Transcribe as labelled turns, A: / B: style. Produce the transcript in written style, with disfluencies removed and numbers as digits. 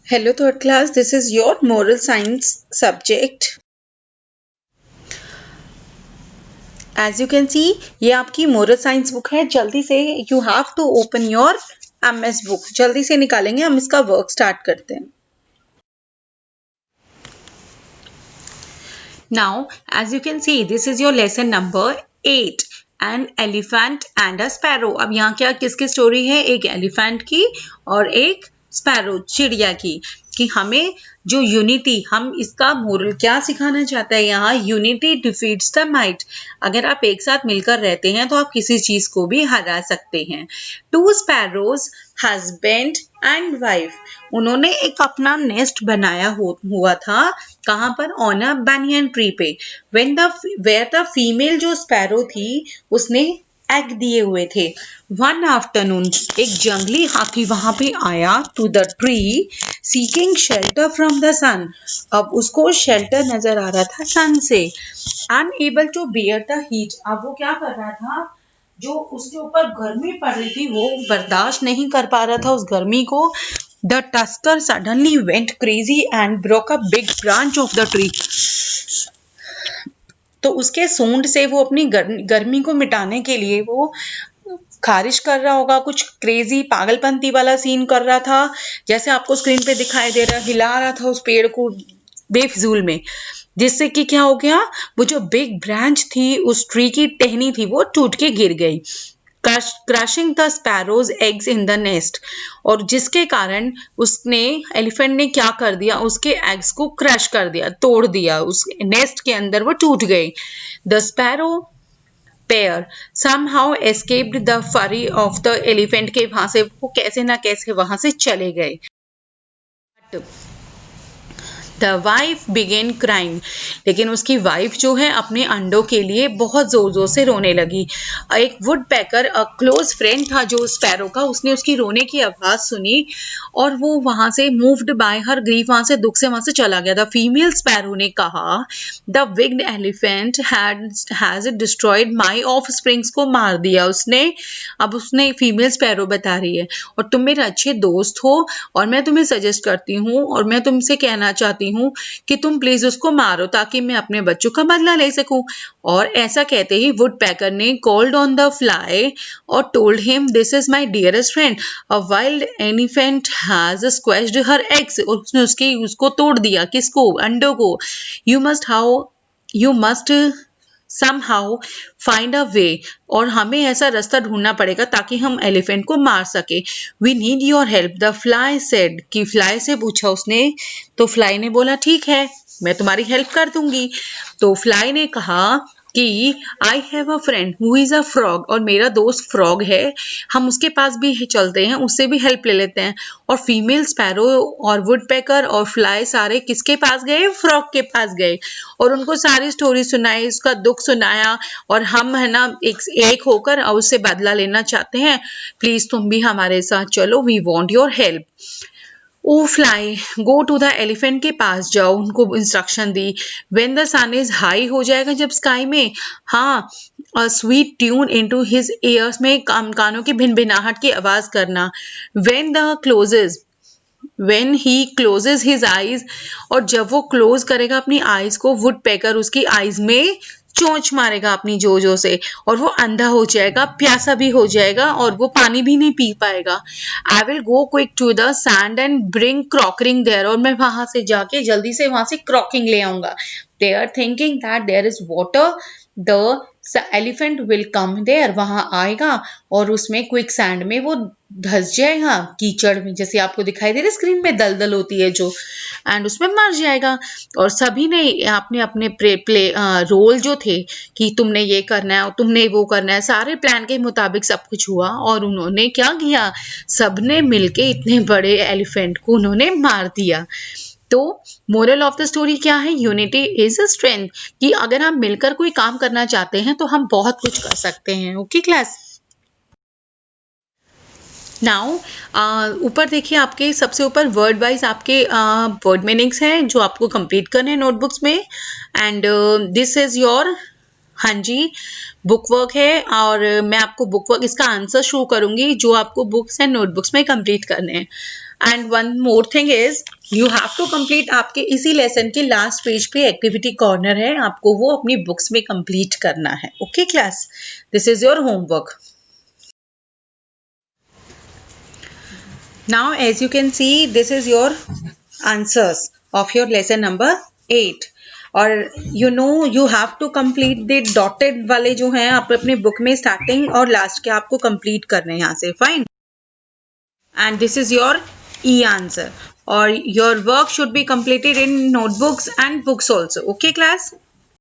A: Hello third class, this is your moral science subject. As you can see, ये आपकी moral science book है. जल्दी से you have to open your MS book. जल्दी से निकालेंगे, हम इसका work start करते हैं. Now, as you can see, this is your lesson number 8. An elephant and a sparrow. अब यहाँ क्या किसकी स्टोरी है? एक एलिफेंट की और एक स्पैरो चिड़िया की. कि हमें जो यूनिटी, हम इसका मोरल क्या सिखाना चाहता है यहाँ? Unity defeats the might. अगर आप एक साथ मिलकर रहते हैं तो आप किसी चीज को भी हरा सकते हैं. Two sparrows, husband and wife. उन्होंने एक अपना नेस्ट बनाया हुआ था. कहाँ पर? ऑन अ बैनियन ट्री पे. वेयर द फीमेल जो स्पैरो थी उसने एग दिए हुए थे. वन आफ्टरनून एक जंगली हाथी वहां पे आया to the tree seeking shelter from the sun. अब उसको शेल्टर नजर आ रहा था सन से. Unable to bear the heat. अब वो क्या कर रहा था? जो उसके ऊपर गर्मी पड़ रही थी वो बर्दाश्त नहीं कर पा रहा था उस गर्मी को. The tusker suddenly went crazy and broke a big branch of the tree. तो उसके सूंड से वो अपनी गर्मी को मिटाने के लिए वो खारिश कर रहा होगा, कुछ क्रेजी पागलपंती वाला सीन कर रहा था, जैसे आपको स्क्रीन पे दिखाई दे रहा. हिला रहा था उस पेड़ को बेफिजूल में, जिससे कि क्या हो गया? वो जो बिग ब्रांच थी, उस ट्री की टहनी थी, वो टूट के गिर गई. Crushing the sparrows eggs in the nest. और जिसके कारण उसने एलिफेंट ने क्या कर दिया? उसके एग्स को क्रश कर दिया, तोड़ दिया. उस नेस्ट के अंदर वो टूट गई. The sparrow pair somehow escaped the fury of the elephant. के वहां से वो कैसे ना कैसे वहां से चले गए. The wife began crying. लेकिन उसकी वाइफ जो है अपने अंडों के लिए बहुत जोर जोर से रोने लगी. एक वुड पैकर, क्लोज फ्रेंड था जो स्पैरो का, उसने उसकी रोने की आवाज सुनी और वो वहां से मूव्ड बाय हर ग्रीफ, वहां से दुख से वहां से चला गया. द फीमेल स्पैरो ने कहा, the विग्ड elephant has destroyed my of springs. को मार दिया उसने. अब उसने फीमेल स्पैरो बता रही है, और तुम मेरे अच्छे दोस्त हो और मैं तुम्हें सजेस्ट करती हूँ और मैं तुमसे कहना चाहती हूँ कि तुम प्लीज उसको मारो ताकि मैं अपने बच्चों का बदला ले सकूं. और ऐसा कहते ही वुड पैकर ने कॉल्ड ऑन द फ्लाई और told him, this is my dearest friend, a wild elephant has squashed her eggs. और उसने उसको तोड़ दिया. किसको? अंडों को. You must somehow find a way. और हमें ऐसा रास्ता ढूंढना पड़ेगा ताकि हम एलिफेंट को मार सके. We need your help, the fly said. कि फ्लाई से पूछा उसने, तो फ्लाई ने बोला ठीक है, मैं तुम्हारी हेल्प कर दूंगी. तो फ्लाई ने कहा कि I have a friend who is a frog. और मेरा दोस्त फ्रॉग है, हम उसके पास भी चलते हैं, उससे भी हेल्प ले लेते हैं. और फीमेल स्पैरो और वुडपेकर और फ्लाई सारे किसके पास गए? फ्रॉग के पास गए और उनको सारी स्टोरी सुनाई, उसका दुख सुनाया. और हम है ना एक होकर उससे बदला लेना चाहते हैं, प्लीज तुम भी हमारे साथ चलो, we want your help. Oh fly, go to the elephant के पास जाओ, उनको इंस्ट्रक्शन दी. When the sun is high, हो जाएगा जब स्काई में. हाँ, sweet tune into his ears, में कानों की भिनभिनाहट की आवाज करना. When he closes his eyes, और जब वो क्लोज करेगा अपनी आईज को, वुड पैकर उसकी आईज में चोंच मारेगा अपनी जोजो से और वो अंधा हो जाएगा, प्यासा भी हो जाएगा और वो पानी भी नहीं पी पाएगा. I will go quick to the sand and bring croaking there. और मैं वहां से जाके जल्दी से वहां से क्रॉकिंग ले आऊंगा. They are thinking that there is water, the elephant will come there. वहां आएगा और उसमें क्विक सैंड में वो धस जाएगा, कीचड़ में, जैसे आपको दिखाई दे रहा है स्क्रीन में दलदल होती है जो, एंड उसमें मर जाएगा. और सभी ने अपने अपने रोल जो थे कि तुमने ये करना है, तुमने वो करना है, सारे प्लान के मुताबिक सब कुछ हुआ. और उन्होंने क्या किया? सबने मिलके इतने बड़े एलिफेंट को उन्होंने मार दिया. तो मोरल ऑफ द स्टोरी क्या है? Unity is a strength. कि अगर हम मिलकर कोई काम करना चाहते हैं तो हम बहुत कुछ कर सकते हैं. ओके क्लास, नाउ ऊपर देखिए, आपके सबसे ऊपर वर्ड वाइज आपके वर्ड मीनिंग्स हैं जो आपको कंप्लीट करने हैं नोटबुक्स में. एंड दिस इज योर, हाँ जी, बुक वर्क है. और मैं आपको बुक वर्क, इसका आंसर शो करूंगी जो आपको बुक्स एंड नोटबुक्स में कंप्लीट करने हैं. And one more thing is you have to complete, आपके इसी लेसन के लास्ट पेज पे एक्टिविटी कॉर्नर है, आपको वो अपनी बुक्स में कंप्लीट करना है. Okay class, this is your homework. Now as you can see, this is your answers of your lesson number 8. और you have to complete the dotted वाले जो हैं आप अपने बुक में स्टार्टिंग और लास्ट के आपको कंप्लीट करने हैं यहाँ से. Fine. And this is your e-answer. Or your work should be completed in notebooks and books also. Okay class?